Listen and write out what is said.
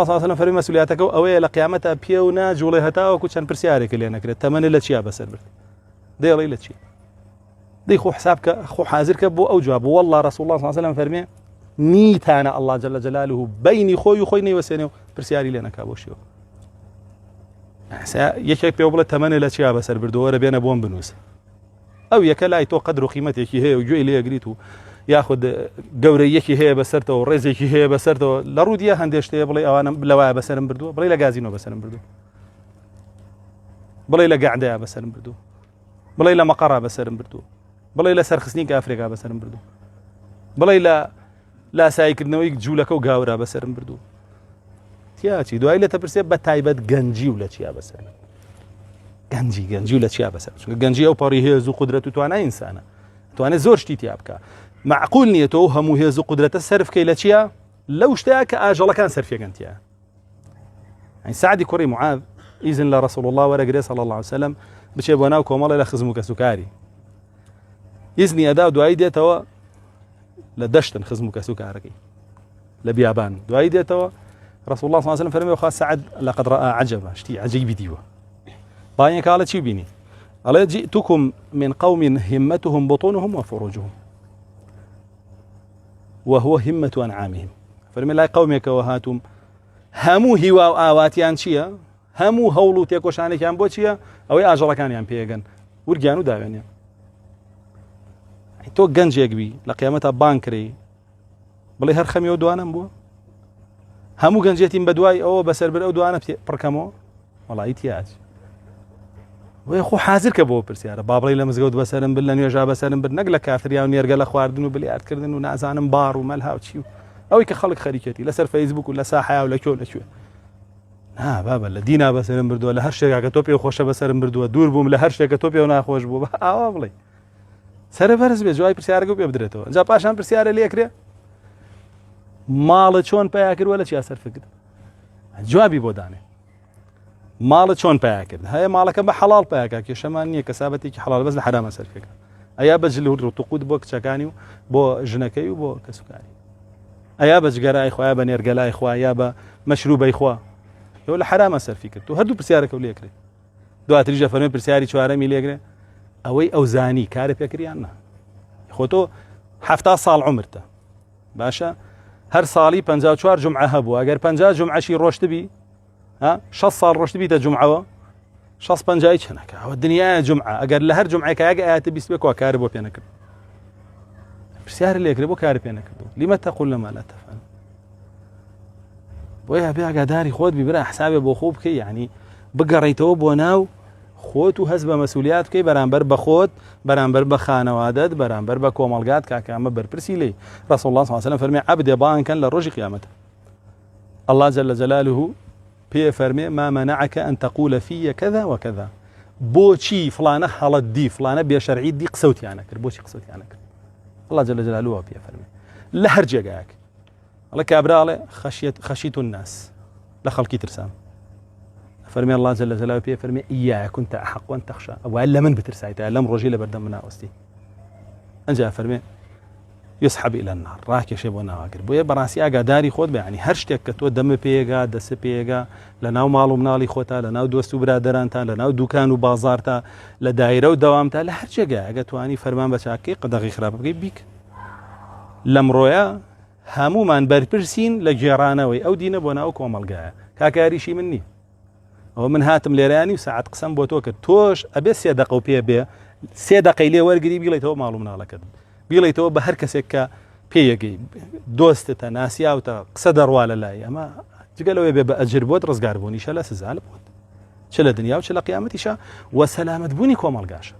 الله صلى الله عليه وسلم فرمي مسؤولياتك أوي لقيامتها بيونا جولي هتا وكوشان برسيارك اللي أنا كرت تمنى لتشيا بس البرد دي الله لتشي دي خو حسابك خو حازرك بو أو جواب والله رسول الله صلى الله عليه وسلم فرمي نيتانا الله جل جلاله بيني خوي وخويني وسيني برسياري لنا كابوشيو يكيك بيوبلا تمنى لتشيا بس البرد ورا بينا بون بنوس أو يكلا يتو قدر قيمتك هي وجوي لي قريتو ياخذ قوريكي هي بسرته ورزيكي هي بسرته لروديا هندشتي بلي انا لوا بسرم بردو بلي لا غازينو بسرم بردو بلي لا قعده بسرم بردو بلي لا مقره بسرم بردو بلي لا سرخسنيك افريقيا بسرم بردو بلي لا سايك نويك جولك وقاورا بسرم بردو تياتي دو ايله تبرسي بتايبت غنجي ولا تشيا بسرم غنجي ولا تشيا بسرم غنجي او باري هي زو قدرته تو انا انسانه تو انا زور شتي تيابك معقول نيته هم هي قدرة السرف كيلتشيا لو اشتاك اجل كان سرف يقنتيا يعني سعد كوري معاذ اذن لرسول الله ورقري صلى الله عليه وسلم بشي بناوكم الله لا خزمك سكاري يزني اداء دوايدي توا لدشتن خزمك سكاري لبيابان دوايدي توا رسول الله صلى الله عليه وسلم فرمي وخاص سعد لقد راى عجبا شتي عجيب ديوه باين قالت شي بيني قال جئتكم من قوم همتهم بطونهم وفروجهم وهو همة أنعامهم فرمي لا قومك وهاتم همو هوا آواتيان شيا همو هولو تيكوشاني كان بوشيا أو أجر كان يان بيغن ورجانو داوين يعني تو جنج يقبي لقيامتها بانكري بلي هر خميو دوانا بو همو جنجيتين بدواي أو بسر بر أو دوانا بركمو والله يتياج ويخو حاضر كبو برسياره بابلي لمزغود بسرن بالله يجا بسرن بالنقله كافر يا نيرقل اخواردن وبليات كردن ونازان بار وملها وشيو او كخلق خريكتي لسر فيسبوك ولا ساحه ولا كول شو بابا لدينا بسرن بردو ولا هر شيء كتوبي خوشه بسرن بردو دور بوم لهر شيء كتوبي ونا خوش بو بابلي سر برز بجوای برسیاره کو بدرتو جا پاشان برسیاره لیکره مال چون پیاکر ولا چی اثر فکر جوابی بودانه مال چون پیاکر هي مالك بحلال پیاکه شمانیه کسابتی که حلال بس لحرام اثر فکر ایا بجلو تقود بو چکانیو بو جنکی بو کسکاری ایا بجگرای خو ایا بنرگلای خو ایا با مشروبای خو ولا حرام اثر فکر تو هدو برسیاره کو لیکره دو اتریجا فرمی برسیاری چواره می لیکره اوي اوزاني كاري فكريانا خوتو 7 سال عمرته باشا هر صالي 54 جمعه هبو اگر 50 جمعه شي روشت بي ها 6 صال روشت بي جمعه 6 50 هناك الدنيا جمعه اگر لهر جمعه كاجا ات بيسبك كاربو بينك بسيار اللي يقربو كارب بينك لما تقول ما لا تفعل ويا بيع قداري خود بيبرا حسابي ابو خوبك يعني بقريتو بوناو خۆت و هەز بە مەسئولیت بکەی بەرامبەر بە خۆت بەرامبەر بە خانەوادەت بەرامبەر بە کۆمەڵگات کاکەمە بەرپرسی لێی رسول الله صلى الله عليه وسلم فەرمێ عەبدێ بانکەن لە ڕۆژی قیامەت الله جل جلاله پێ فەرمێ ما منعك أن تقول في كذا وكذا بۆچی فلانە هەڵەت دی فلانە بێشەرعی دی قسەوتیانە کرد بۆچی قسەوتیانە کرد الله جل جلاله پێ فەرمێ لە هەر جێگایەک الله کابراڵێ خەشیت الناس لە خەڵکی ترسام فرمي الله جل جلاله بيه فرمي إياك كنت أحق وأن تخشى وإلا من بترسايته لم رجل بردم من أوستي أنجا فرمي يسحب إلى النار راك يشيب وناقر بويا براسي أجا داري خود يعني هرشتك كتو دم بيجا دس بيجا لناو مالو منالي خوتا لناو دوستو برادرانتا لناو دوكانو بازارتا لدايرة ودوامتا لهرشجا أجا تواني فرمان بشاكي قدغي خراب بيك لم رويا همو من بربرسين لجيرانوي أو دينا بوناو كومالجا كاكاري شي مني ومن هاتم ليراني وساعات قسم بوتوك توش ابي 3 دقه وبي بي 3 دقه لي ورقري بيليتو معلوم نالك بيليتو بهر كسكا بيجي دوست ناسيا وتا قصدر ولا لا اما قالوا يبي اجر بود رزقار بوني شلا سزال بود شلا دنيا وشلا قيامتي شا وسلامه بوني كومال قاشه